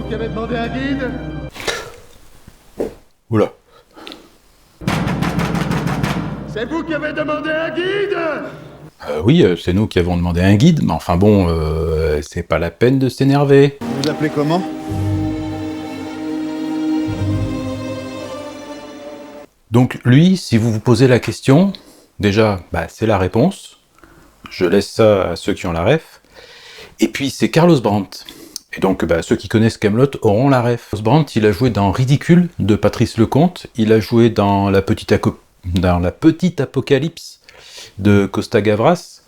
vous qui avez demandé un guide? Oula. C'est vous qui avez demandé un guide? Oui, c'est nous qui avons demandé un guide, mais enfin bon, c'est pas la peine de s'énerver. Vous vous appelez comment? Donc lui, si vous vous posez la question, déjà, c'est la réponse. Je laisse ça à ceux qui ont la ref. Et puis c'est Carlos Brandt. Et donc ceux qui connaissent Kaamelott auront la ref. Carlos Brandt, il a joué dans Ridicule de Patrice Lecomte, il a joué dans la petite Apocalypse de Costa Gavras,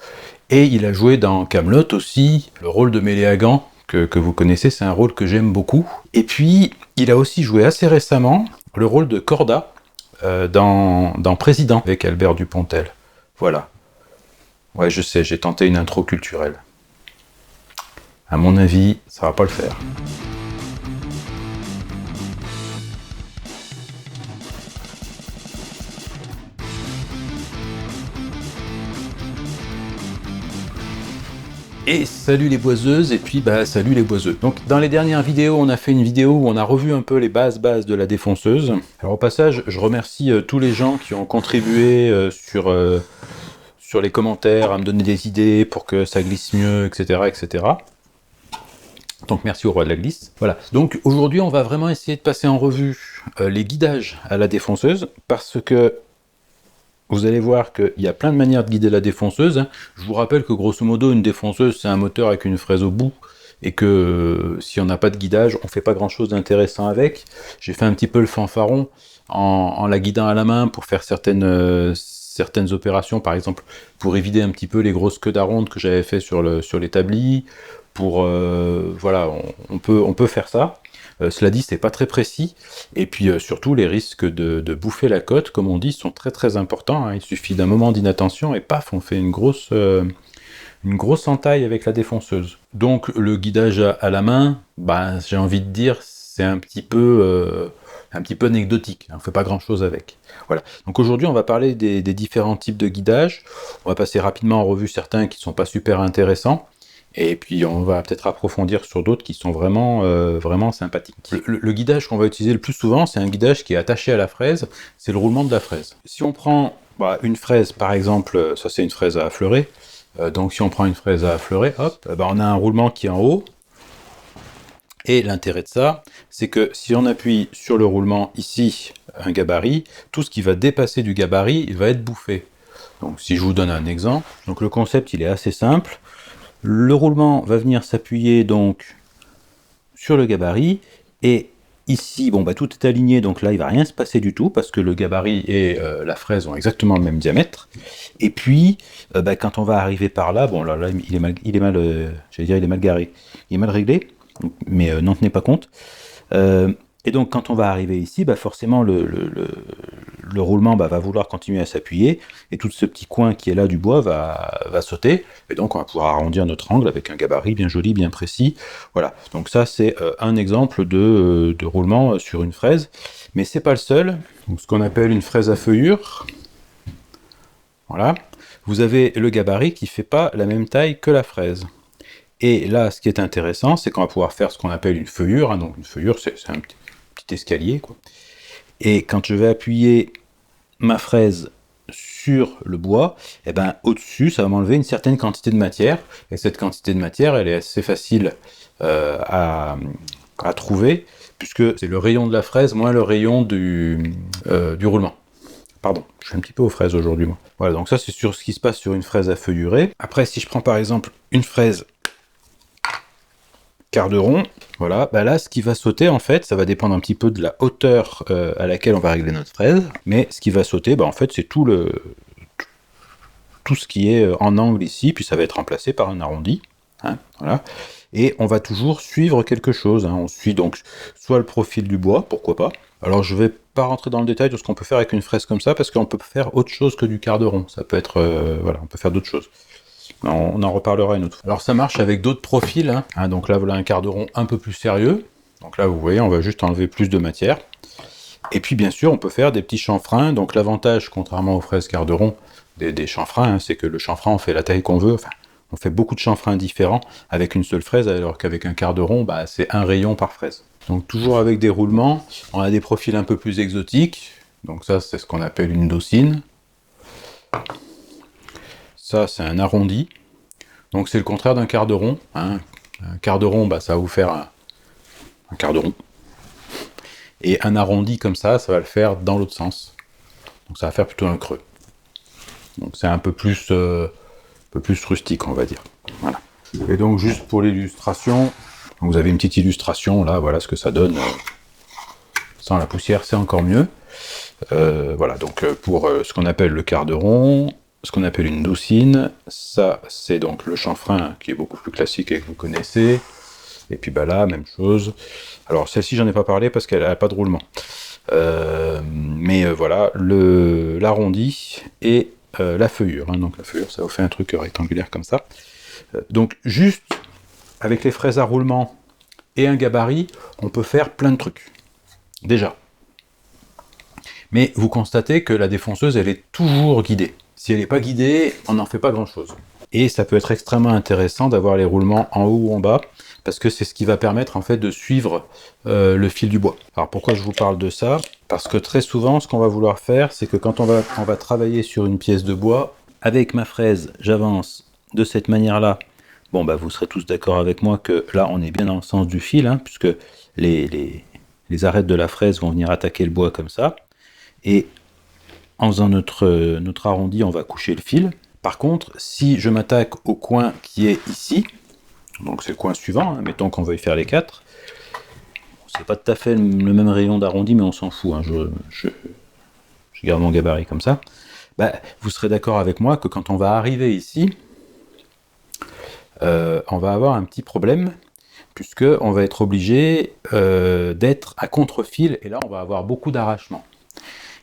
et il a joué dans Kaamelott aussi, le rôle de Méléagant, que vous connaissez, c'est un rôle que j'aime beaucoup. Et puis, il a aussi joué assez récemment le rôle de Corda dans Président, avec Albert Dupontel. Voilà. Ouais, je sais, j'ai tenté une intro culturelle. À mon avis, ça va pas le faire. Et salut les boiseuses, et puis salut les boiseux. Donc dans les dernières vidéos, on a fait une vidéo où on a revu un peu les bases de la défonceuse. Alors au passage, je remercie tous les gens qui ont contribué sur les commentaires, à me donner des idées pour que ça glisse mieux, etc. etc. Donc merci au roi de la glisse. Voilà, donc aujourd'hui on va vraiment essayer de passer en revue les guidages à la défonceuse, parce que vous allez voir qu'il y a plein de manières de guider la défonceuse. Je vous rappelle que grosso modo, une défonceuse, c'est un moteur avec une fraise au bout, et que si on n'a pas de guidage, on fait pas grand chose d'intéressant avec. J'ai fait un petit peu le fanfaron en la guidant à la main pour faire certaines opérations, par exemple pour évider un petit peu les grosses queues d'aronde que j'avais fait sur l'établi. Voilà, on peut faire ça. Cela dit, c'est pas très précis, et puis surtout les risques de bouffer la côte, comme on dit, sont très très importants, hein. Il suffit d'un moment d'inattention et paf, on fait une grosse entaille avec la défonceuse. Donc le guidage à la main, j'ai envie de dire, c'est un petit peu anecdotique, on fait pas grand chose avec. Voilà. Donc aujourd'hui on va parler des différents types de guidage, on va passer rapidement en revue certains qui sont pas super intéressants, et puis on va peut-être approfondir sur d'autres qui sont vraiment sympathiques. Le guidage qu'on va utiliser le plus souvent, c'est un guidage qui est attaché à la fraise, c'est le roulement de la fraise. Si on prend une fraise par exemple, ça c'est une fraise à affleurer, donc si on prend une fraise à affleurer, hop, on a un roulement qui est en haut, et l'intérêt de ça, c'est que si on appuie sur le roulement ici, un gabarit, tout ce qui va dépasser du gabarit, il va être bouffé. Donc si je vous donne un exemple, donc le concept il est assez simple. Le roulement va venir s'appuyer donc sur le gabarit, et ici, tout est aligné, donc là il va rien se passer du tout, parce que le gabarit et la fraise ont exactement le même diamètre. Et puis, quand on va arriver par là, là il est mal garé, il est mal réglé, mais n'en tenez pas compte. Et donc quand on va arriver ici, forcément le roulement va vouloir continuer à s'appuyer, et tout ce petit coin qui est là du bois va sauter, et donc on va pouvoir arrondir notre angle avec un gabarit bien joli, bien précis. Voilà, donc ça c'est un exemple de roulement sur une fraise, mais c'est pas le seul. Donc, ce qu'on appelle une fraise à feuillure. Voilà, vous avez le gabarit qui fait pas la même taille que la fraise. Et là, ce qui est intéressant, c'est qu'on va pouvoir faire ce qu'on appelle une feuillure, hein. Donc une feuillure, c'est un petit escalier, quoi. Et quand je vais appuyer ma fraise sur le bois, au-dessus, ça va m'enlever une certaine quantité de matière, et cette quantité de matière, elle est assez facile à trouver, puisque c'est le rayon de la fraise moins le rayon du roulement. Pardon, je suis un petit peu aux fraises aujourd'hui, moi. Voilà, donc ça, c'est sur ce qui se passe sur une fraise à feuillurer. Après, si je prends par exemple une fraise quart de rond, voilà, là ce qui va sauter en fait, ça va dépendre un petit peu de la hauteur à laquelle on va régler notre fraise, mais ce qui va sauter, en fait c'est tout ce qui est en angle ici, puis ça va être remplacé par un arrondi, hein, voilà, et on va toujours suivre quelque chose, hein. On suit donc soit le profil du bois, pourquoi pas. Alors je vais pas rentrer dans le détail de ce qu'on peut faire avec une fraise comme ça, parce qu'on peut faire autre chose que du quart de rond, ça peut être, voilà, on peut faire d'autres choses. On en reparlera une autre fois. Alors ça marche avec d'autres profils, hein. Donc là voilà un quart de rond un peu plus sérieux, donc là vous voyez on va juste enlever plus de matière, et puis bien sûr on peut faire des petits chanfreins. Donc l'avantage, contrairement aux fraises quart de rond des chanfreins, hein, c'est que le chanfrein on fait la taille qu'on veut, enfin on fait beaucoup de chanfreins différents avec une seule fraise, alors qu'avec un quart de rond, bah, c'est un rayon par fraise. Donc toujours avec des roulements, on a des profils un peu plus exotiques. Donc ça, c'est ce qu'on appelle une daucine. Ça, c'est un arrondi. Donc c'est le contraire d'un quart de rond. Hein. Un quart de rond, bah, ça va vous faire un quart de rond. Et un arrondi comme ça va le faire dans l'autre sens. Donc ça va faire plutôt un creux. Donc c'est un peu plus rustique, on va dire. Voilà. Et donc juste pour l'illustration, vous avez une petite illustration, là, voilà ce que ça donne. Sans la poussière, c'est encore mieux. Voilà, donc pour ce qu'on appelle le quart de rond, ce qu'on appelle une daucine, ça c'est donc le chanfrein qui est beaucoup plus classique et que vous connaissez. Et puis bah là, même chose. Alors celle-ci, j'en ai pas parlé parce qu'elle n'a pas de roulement. Mais voilà, l'arrondi et la feuillure. Hein. Donc la feuillure, ça vous fait un truc rectangulaire comme ça. Donc juste avec les fraises à roulement et un gabarit, on peut faire plein de trucs. Déjà. Mais vous constatez que la défonceuse, elle est toujours guidée. Si elle n'est pas guidée, on n'en fait pas grand-chose. Et ça peut être extrêmement intéressant d'avoir les roulements en haut ou en bas, parce que c'est ce qui va permettre en fait de suivre le fil du bois. Alors pourquoi je vous parle de ça? Parce que très souvent, ce qu'on va vouloir faire, c'est que quand on va travailler sur une pièce de bois, avec ma fraise, j'avance de cette manière-là. Bon, bah vous serez tous d'accord avec moi que là, on est bien dans le sens du fil, hein, puisque les arêtes de la fraise vont venir attaquer le bois comme ça. Et en faisant notre arrondi, on va coucher le fil. Par contre, si je m'attaque au coin qui est ici, donc c'est le coin suivant, hein, mettons qu'on veuille faire les 4, c'est pas tout à fait le même rayon d'arrondi, mais on s'en fout, hein, je garde mon gabarit comme ça, bah, vous serez d'accord avec moi que quand on va arriver ici, on va avoir un petit problème, puisqu'on va être obligé d'être à contre-fil, et là on va avoir beaucoup d'arrachement.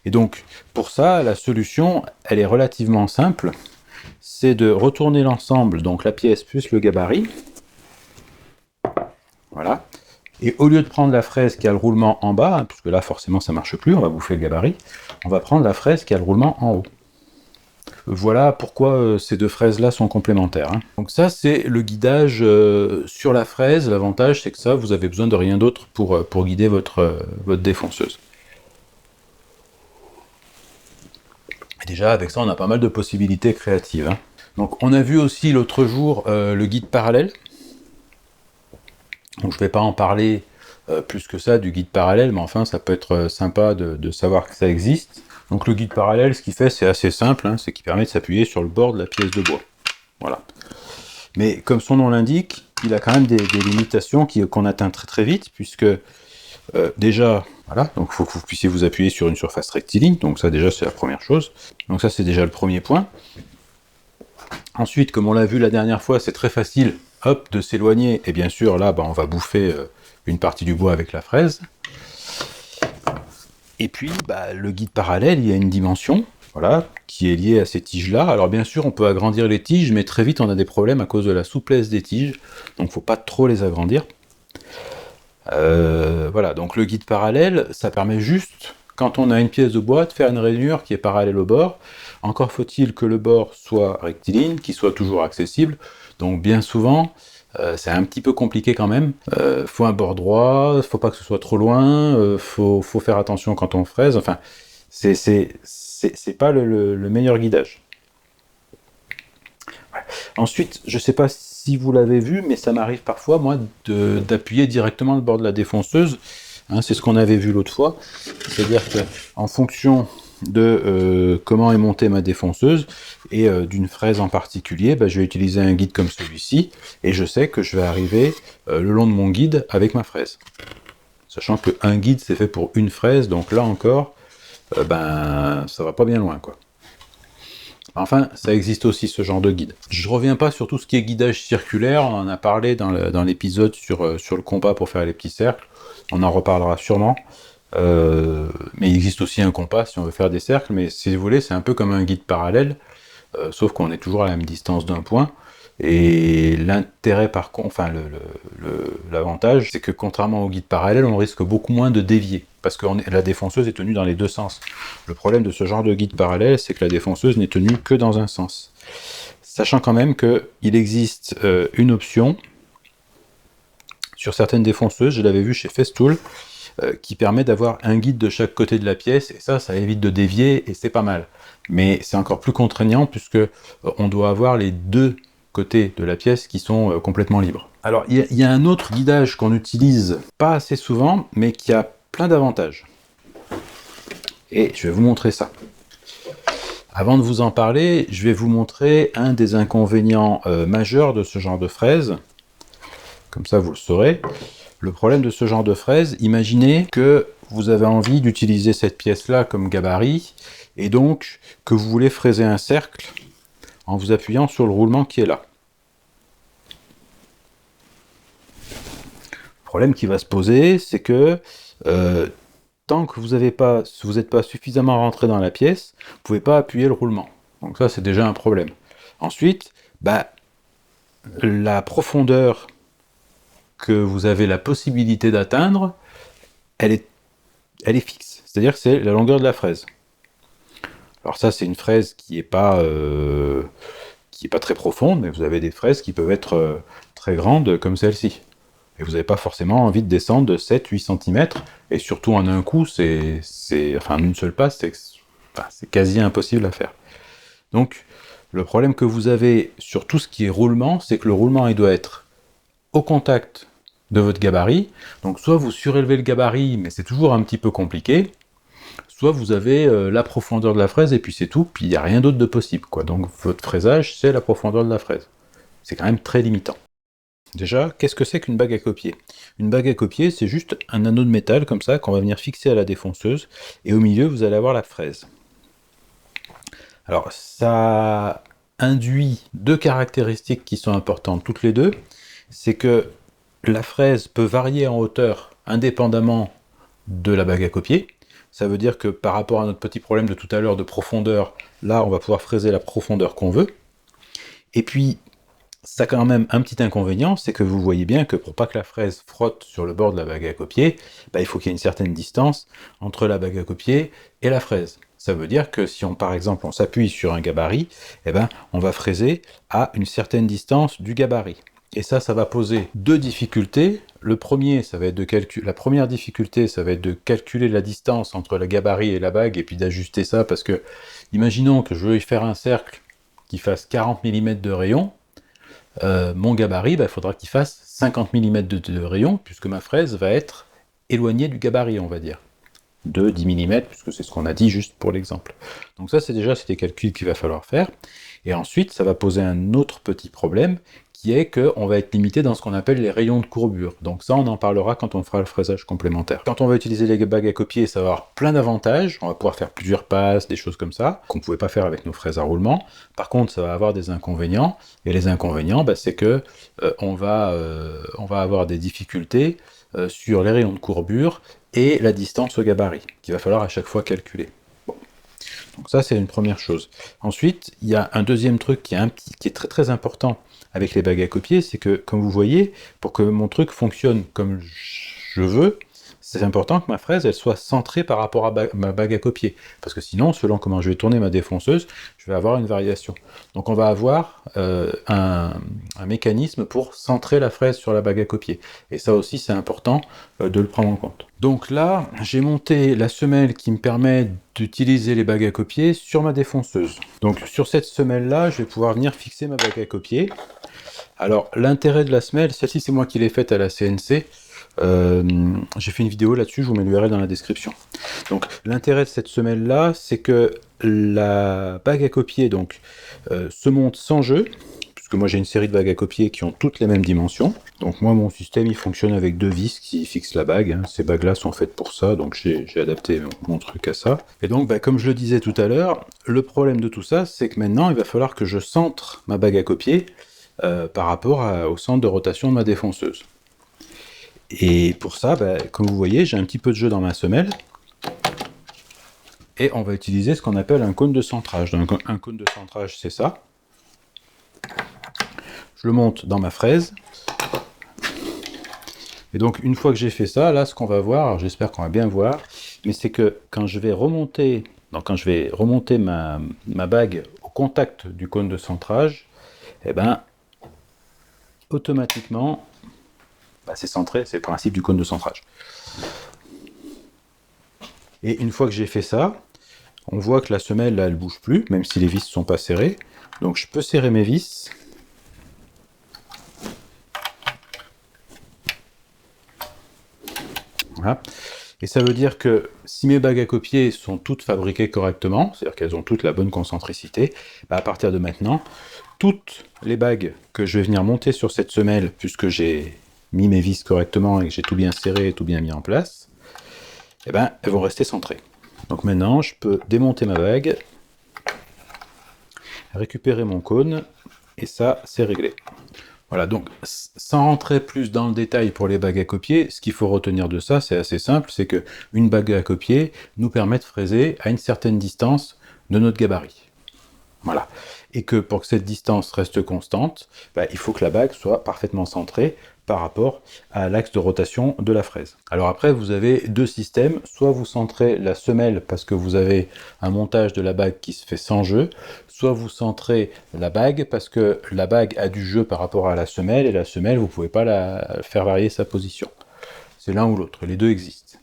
Et donc, pour ça, la solution, elle est relativement simple, c'est de retourner l'ensemble, donc la pièce plus le gabarit, voilà, et au lieu de prendre la fraise qui a le roulement en bas, hein, puisque là forcément ça marche plus, on va bouffer le gabarit, on va prendre la fraise qui a le roulement en haut. Voilà pourquoi ces deux fraises-là sont complémentaires. Hein. Donc ça, c'est le guidage sur la fraise. L'avantage, c'est que ça, vous avez besoin de rien d'autre pour guider votre défonceuse. Et déjà, avec ça, on a pas mal de possibilités créatives. Hein. Donc, on a vu aussi l'autre jour le guide parallèle. Donc, je ne vais pas en parler plus que ça du guide parallèle, mais enfin, ça peut être sympa de savoir que ça existe. Donc, le guide parallèle, ce qu'il fait, c'est assez simple, hein, c'est qu'il permet de s'appuyer sur le bord de la pièce de bois. Voilà. Mais comme son nom l'indique, il a quand même des limitations qu'on atteint très très vite, puisque déjà, voilà, donc il faut que vous puissiez vous appuyer sur une surface rectiligne, donc ça déjà c'est la première chose. Donc ça c'est déjà le premier point. Ensuite, comme on l'a vu la dernière fois, c'est très facile, hop, de s'éloigner, et bien sûr là, bah, on va bouffer une partie du bois avec la fraise. Et puis, bah, le guide parallèle, il y a une dimension, voilà, qui est liée à ces tiges-là. Alors bien sûr, on peut agrandir les tiges, mais très vite on a des problèmes à cause de la souplesse des tiges, donc il ne faut pas trop les agrandir. Voilà, donc le guide parallèle, ça permet juste, quand on a une pièce de bois, de faire une rainure qui est parallèle au bord. Encore faut-il que le bord soit rectiligne, qu'il soit toujours accessible. Donc bien souvent, c'est un petit peu compliqué quand même. Faut un bord droit, faut pas que ce soit trop loin, faut faire attention quand on fraise. Enfin, c'est pas le meilleur guidage. Ouais. Ensuite, je sais pas si vous l'avez vu, mais ça m'arrive parfois, moi, d'appuyer directement le bord de la défonceuse. Hein, c'est ce qu'on avait vu l'autre fois. C'est-à-dire qu'en fonction de comment est montée ma défonceuse, et d'une fraise en particulier, bah, je vais utiliser un guide comme celui-ci, et je sais que je vais arriver le long de mon guide avec ma fraise. Sachant qu'un guide, c'est fait pour une fraise, donc là encore, ben, ça va pas bien loin, quoi. Enfin, ça existe aussi ce genre de guide. Je reviens pas sur tout ce qui est guidage circulaire, on en a parlé dans l'épisode sur le compas pour faire les petits cercles, on en reparlera sûrement, mais il existe aussi un compas si on veut faire des cercles, mais si vous voulez, c'est un peu comme un guide parallèle, sauf qu'on est toujours à la même distance d'un point, et l'intérêt par contre, enfin l'avantage, c'est que contrairement au guide parallèle, on risque beaucoup moins de dévier, parce que la défonceuse est tenue dans les deux sens. Le problème de ce genre de guide parallèle, c'est que la défonceuse n'est tenue que dans un sens. Sachant quand même qu'il existe une option sur certaines défonceuses, je l'avais vu chez Festool, qui permet d'avoir un guide de chaque côté de la pièce, et ça évite de dévier, et c'est pas mal. Mais c'est encore plus contraignant, puisque on doit avoir les deux côtés de la pièce qui sont complètement libres. Alors, il y a un autre guidage qu'on utilise pas assez souvent, mais qui a plein d'avantages. Et je vais vous montrer ça. Avant de vous en parler, je vais vous montrer un des inconvénients majeurs de ce genre de fraise. Comme ça, vous le saurez. Le problème de ce genre de fraise, imaginez que vous avez envie d'utiliser cette pièce-là comme gabarit, et donc que vous voulez fraiser un cercle en vous appuyant sur le roulement qui est là. Le problème qui va se poser, c'est que tant que vous n'êtes pas suffisamment rentré dans la pièce, vous ne pouvez pas appuyer le roulement. Donc ça, c'est déjà un problème. Ensuite, la profondeur que vous avez la possibilité d'atteindre, elle est fixe. C'est-à-dire que c'est la longueur de la fraise. Alors ça, c'est une fraise qui n'est pas très profonde, mais vous avez des fraises qui peuvent être très grandes comme celle-ci. Et vous n'avez pas forcément envie de descendre de 7-8 cm, et surtout en un coup, en une seule passe, c'est quasi impossible à faire. Donc, le problème que vous avez sur tout ce qui est roulement, c'est que le roulement, il doit être au contact de votre gabarit. Donc, soit vous surélevez le gabarit, mais c'est toujours un petit peu compliqué, soit vous avez la profondeur de la fraise, et puis c'est tout, puis il n'y a rien d'autre de possible, quoi. Donc, votre fraisage, c'est la profondeur de la fraise. C'est quand même très limitant. Déjà, qu'est-ce que c'est qu'une bague à copier? Une bague à copier, c'est juste un anneau de métal comme ça qu'on va venir fixer à la défonceuse, et au milieu, vous allez avoir la fraise. Alors, ça induit deux caractéristiques qui sont importantes toutes les deux. C'est que la fraise peut varier en hauteur indépendamment de la bague à copier. Ça veut dire que par rapport à notre petit problème de tout à l'heure de profondeur, là, on va pouvoir fraiser la profondeur qu'on veut. Et puis, ça a quand même un petit inconvénient, c'est que vous voyez bien que pour pas que la fraise frotte sur le bord de la bague à copier, il faut qu'il y ait une certaine distance entre la bague à copier et la fraise. Ça veut dire que si par exemple on s'appuie sur un gabarit, on va fraiser à une certaine distance du gabarit. Et ça va poser deux difficultés. La première difficulté, ça va être de calculer la distance entre le gabarit et la bague, et puis d'ajuster ça, parce que, imaginons que je veux y faire un cercle qui fasse 40 mm de rayon, mon gabarit, il faudra qu'il fasse 50 mm de rayon, puisque ma fraise va être éloignée du gabarit, on va dire. De 10 mm, puisque c'est ce qu'on a dit juste pour l'exemple. Donc ça, c'est des calculs qu'il va falloir faire. Et ensuite, ça va poser un autre petit problème, qui est qu'on va être limité dans ce qu'on appelle les rayons de courbure. Donc ça, on en parlera quand on fera le fraisage complémentaire. Quand on va utiliser les bagues à copier, ça va avoir plein d'avantages. On va pouvoir faire plusieurs passes, des choses comme ça, qu'on ne pouvait pas faire avec nos fraises à roulement. Par contre, ça va avoir des inconvénients. Et les inconvénients, c'est que on va avoir des difficultés sur les rayons de courbure et la distance au gabarit, qu'il va falloir à chaque fois calculer. Bon. Donc ça, c'est une première chose. Ensuite, il y a un deuxième truc qui est très très important avec les bagues à copier, c'est que, comme vous voyez, pour que mon truc fonctionne comme je veux, c'est important que ma fraise, elle soit centrée par rapport à ma bague à copier. Parce que sinon, selon comment je vais tourner ma défonceuse, je vais avoir une variation. Donc on va avoir un mécanisme pour centrer la fraise sur la bague à copier. Et ça aussi, c'est important de le prendre en compte. Donc là, j'ai monté la semelle qui me permet d'utiliser les bagues à copier sur ma défonceuse. Donc sur cette semelle-là, je vais pouvoir venir fixer ma bague à copier. Alors l'intérêt de la semelle, celle-ci c'est moi qui l'ai faite à la CNC. J'ai fait une vidéo là-dessus, je vous mets l'URL dans la description. Donc l'intérêt de cette semelle là, c'est que la bague à copier se monte sans jeu, puisque moi j'ai une série de bagues à copier qui ont toutes les mêmes dimensions. Donc moi mon système il fonctionne avec deux vis qui fixent la bague, hein. Ces bagues là sont faites pour ça, donc j'ai adapté mon truc à ça. Et donc comme je le disais tout à l'heure, le problème de tout ça, c'est que maintenant il va falloir que je centre ma bague à copier par rapport au centre de rotation de ma défonceuse. Et pour ça, comme vous voyez, j'ai un petit peu de jeu dans ma semelle. Et on va utiliser ce qu'on appelle un cône de centrage. Donc, un cône de centrage, c'est ça. Je le monte dans ma fraise. Et donc, une fois que j'ai fait ça, là, ce qu'on va voir, alors j'espère qu'on va bien voir, mais c'est que quand je vais remonter ma bague au contact du cône de centrage, et ben automatiquement, c'est centré, c'est le principe du cône de centrage. Et une fois que j'ai fait ça, on voit que la semelle, là, elle bouge plus, même si les vis ne sont pas serrées. Donc je peux serrer mes vis. Voilà. Et ça veut dire que si mes bagues à copier sont toutes fabriquées correctement, c'est-à-dire qu'elles ont toutes la bonne concentricité, à partir de maintenant, toutes les bagues que je vais venir monter sur cette semelle, puisque j'ai mis mes vis correctement et que j'ai tout bien serré et tout bien mis en place, elles vont rester centrées. Donc maintenant, je peux démonter ma bague, récupérer mon cône, et ça, c'est réglé. Voilà, donc sans rentrer plus dans le détail pour les bagues à copier, ce qu'il faut retenir de ça, c'est assez simple, c'est qu'une bague à copier nous permet de fraiser à une certaine distance de notre gabarit. Voilà. Et que pour que cette distance reste constante, il faut que la bague soit parfaitement centrée par rapport à l'axe de rotation de la fraise. Alors après, vous avez deux systèmes. Soit vous centrez la semelle parce que vous avez un montage de la bague qui se fait sans jeu, soit vous centrez la bague parce que la bague a du jeu par rapport à la semelle, et la semelle, vous ne pouvez pas la faire varier sa position. C'est l'un ou l'autre, les deux existent.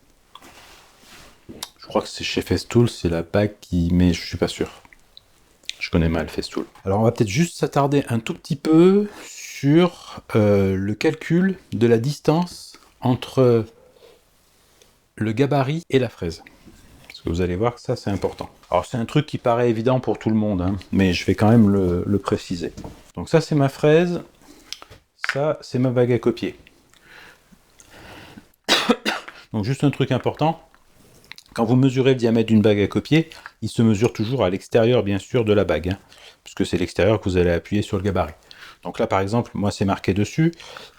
Je crois que c'est chez Festool, c'est la bague qui... mais je suis pas sûr. Je connais mal Festool. Alors on va peut-être juste s'attarder un tout petit peu sur le calcul de la distance entre le gabarit et la fraise. Parce que vous allez voir que ça, c'est important. Alors c'est un truc qui paraît évident pour tout le monde, hein, mais je vais quand même le préciser. Donc ça, c'est ma fraise. Ça, c'est ma bague à copier. Donc juste un truc important. Quand vous mesurez le diamètre d'une bague à copier, il se mesure toujours à l'extérieur, bien sûr, de la bague, hein, puisque c'est l'extérieur que vous allez appuyer sur le gabarit. Donc là, par exemple, moi, c'est marqué dessus,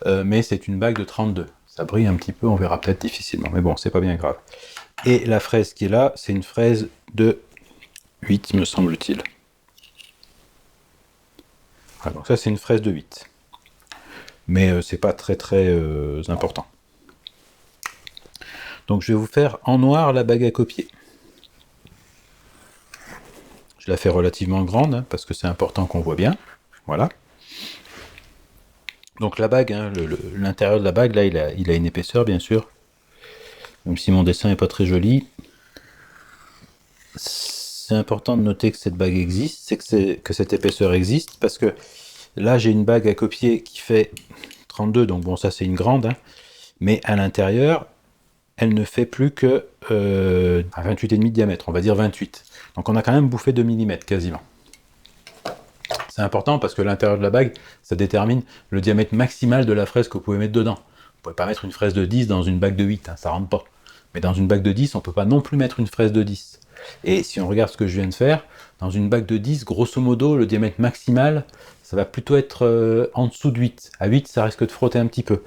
mais c'est une bague de 32. Ça brille un petit peu, on verra peut-être difficilement, mais bon, c'est pas bien grave. Et la fraise qui est là, c'est une fraise de 8, me semble-t-il. Voilà, donc ça, c'est une fraise de 8. Mais c'est pas très important. Donc je vais vous faire en noir la bague à copier. Je la fais relativement grande, hein, parce que c'est important qu'on voit bien. Voilà. Donc la bague, hein, l'intérieur de la bague, là, il a une épaisseur, bien sûr. Même si mon dessin n'est pas très joli. C'est important de noter que cette bague existe, que cette épaisseur existe, parce que là, j'ai une bague à copier qui fait 32, donc bon, ça c'est une grande, hein, mais à l'intérieur, elle ne fait plus que 28,5 de diamètre, on va dire 28. Donc on a quand même bouffé 2 mm quasiment. C'est important parce que l'intérieur de la bague, ça détermine le diamètre maximal de la fraise que vous pouvez mettre dedans. Vous ne pouvez pas mettre une fraise de 10 dans une bague de 8, hein, ça rentre pas. Mais dans une bague de 10, on ne peut pas non plus mettre une fraise de 10. Et si on regarde ce que je viens de faire, dans une bague de 10, grosso modo, le diamètre maximal, ça va plutôt être en dessous de 8. À 8, ça risque de frotter un petit peu.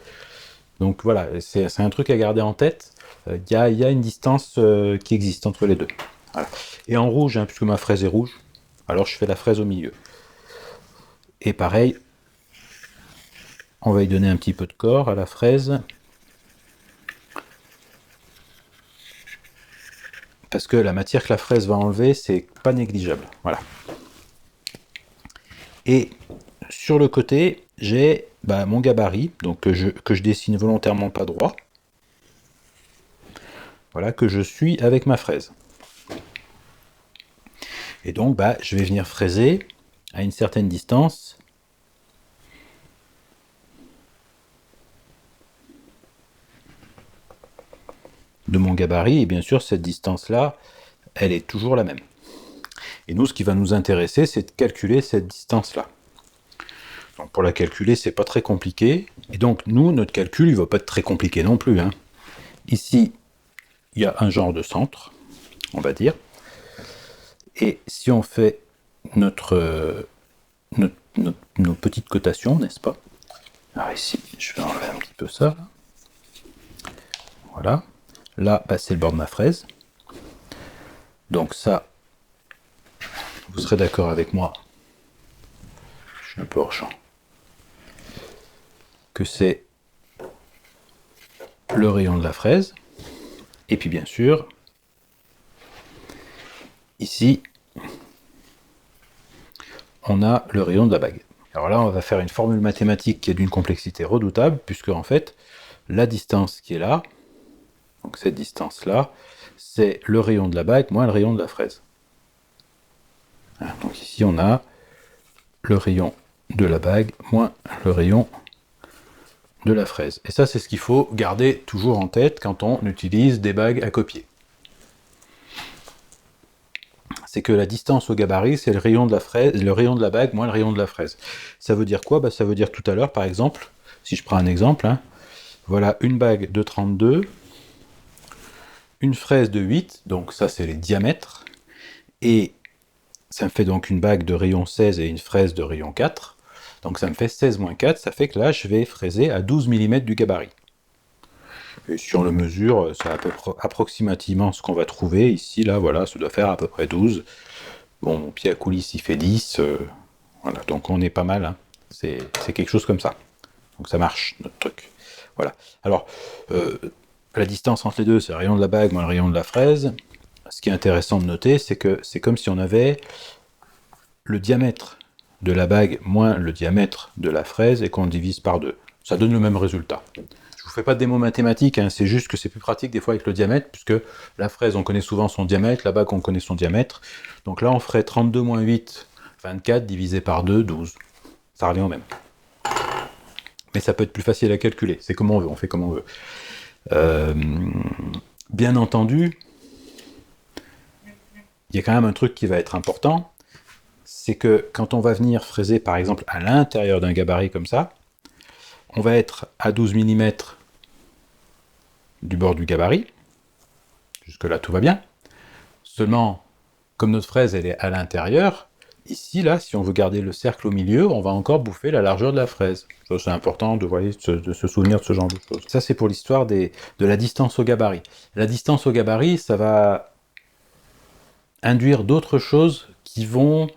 Donc voilà, c'est un truc à garder en tête. Il y a une distance qui existe entre les deux. Voilà. Et en rouge, hein, puisque ma fraise est rouge, alors je fais la fraise au milieu. Et pareil, on va y donner un petit peu de corps à la fraise. Parce que la matière que la fraise va enlever, c'est pas négligeable. Voilà. Et sur le côté, j'ai mon gabarit, donc que je dessine volontairement pas droit. Voilà, que je suis avec ma fraise. Et donc, je vais venir fraiser à une certaine distance. De mon gabarit, et bien sûr, cette distance-là, elle est toujours la même. Et nous, ce qui va nous intéresser, c'est de calculer cette distance-là. Donc, pour la calculer, c'est pas très compliqué. Et donc, nous, notre calcul, il va pas être très compliqué non plus, hein. Ici, il y a un genre de centre, on va dire. Et si on fait nos petites cotations, n'est-ce pas? Alors ici, je vais enlever un petit peu ça. Voilà. Là, c'est le bord de ma fraise. Donc ça, vous serez d'accord avec moi, je suis un peu hors champ, que c'est le rayon de la fraise. Et puis bien sûr, ici, on a le rayon de la bague. Alors là, on va faire une formule mathématique qui est d'une complexité redoutable, puisque en fait, la distance qui est là, donc cette distance-là, c'est le rayon de la bague moins le rayon de la fraise. Voilà, donc ici, on a le rayon de la bague moins le rayon de la fraise. Et ça, c'est ce qu'il faut garder toujours en tête quand on utilise des bagues à copier. C'est que la distance au gabarit, c'est le rayon de la fraise, le rayon de la bague moins le rayon de la fraise. Ça veut dire quoi? Bah, ça veut dire tout à l'heure, par exemple, si je prends un exemple, hein, voilà une bague de 32, une fraise de 8, donc ça c'est les diamètres, et ça me fait donc une bague de rayon 16 et une fraise de rayon 4, donc ça me fait 16 moins 4, ça fait que là je vais fraiser à 12 mm du gabarit. Et si on le mesure, c'est à peu près approximativement ce qu'on va trouver. Ici, là, voilà, ça doit faire à peu près 12. Bon, mon pied à coulisse, il fait 10. Voilà, donc on est pas mal. Hein. C'est quelque chose comme ça. Donc ça marche, notre truc. Voilà. Alors, la distance entre les deux, c'est le rayon de la bague moins le rayon de la fraise. Ce qui est intéressant de noter, c'est que c'est comme si on avait le diamètre de la bague moins le diamètre de la fraise et qu'on divise par 2. Ça donne le même résultat. Je vous fais pas de démo mathématique, hein, c'est juste que c'est plus pratique des fois avec le diamètre, puisque la fraise, on connaît souvent son diamètre, la bague, on connaît son diamètre. Donc là, on ferait 32 moins 8, 24, divisé par 2, 12. Ça revient au même. Mais ça peut être plus facile à calculer, c'est comme on veut, on fait comme on veut. Bien entendu, il y a quand même un truc qui va être important, c'est que quand on va venir fraiser, par exemple, à l'intérieur d'un gabarit comme ça, on va être à 12 mm du bord du gabarit. Jusque-là, tout va bien. Seulement, comme notre fraise, elle est à l'intérieur, ici, là, si on veut garder le cercle au milieu, on va encore bouffer la largeur de la fraise. Ça, c'est important de se souvenir de ce genre de choses. Ça, c'est pour l'histoire de la distance au gabarit. La distance au gabarit, ça va induire d'autres choses qui vont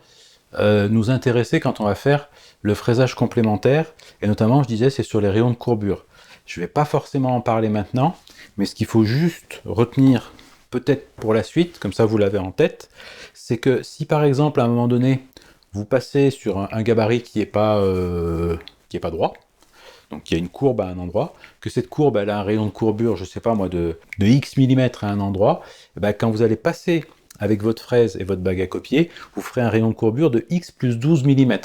nous intéresser quand on va faire le fraisage complémentaire, et notamment, je disais, c'est sur les rayons de courbure. Je ne vais pas forcément en parler maintenant, mais ce qu'il faut juste retenir, peut-être pour la suite, comme ça vous l'avez en tête, c'est que si par exemple, à un moment donné, vous passez sur un gabarit qui n'est pas droit, donc il y a une courbe à un endroit, que cette courbe elle a un rayon de courbure, je ne sais pas moi, de X millimètres à un endroit, et ben, quand vous allez passer avec votre fraise et votre bague à copier, vous ferez un rayon de courbure de X plus 12 mm.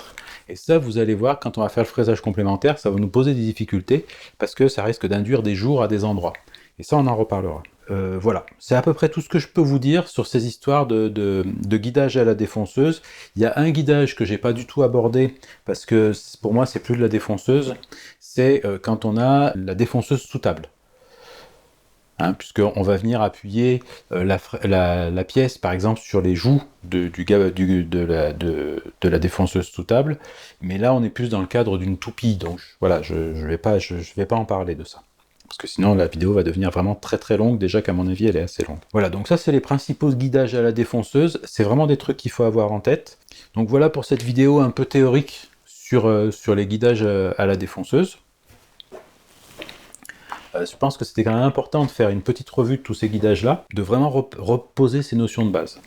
Et ça, vous allez voir, quand on va faire le fraisage complémentaire, ça va nous poser des difficultés, parce que ça risque d'induire des jours à des endroits. Et ça, on en reparlera. Voilà, c'est à peu près tout ce que je peux vous dire sur ces histoires de guidage à la défonceuse. Il y a un guidage que j'ai pas du tout abordé, parce que pour moi, c'est plus de la défonceuse, c'est quand on a la défonceuse sous table. Hein, puisqu'on va venir appuyer la pièce, par exemple, sur les joues de la défonceuse sous table, mais là, on est plus dans le cadre d'une toupie, donc voilà, je vais pas en parler de ça. Parce que sinon, la vidéo va devenir vraiment très très longue, déjà qu'à mon avis, elle est assez longue. Voilà, donc ça, c'est les principaux guidages à la défonceuse, c'est vraiment des trucs qu'il faut avoir en tête. Donc voilà pour cette vidéo un peu théorique sur les guidages à la défonceuse. Je pense que c'était quand même important de faire une petite revue de tous ces guidages-là, de vraiment reposer ces notions de base.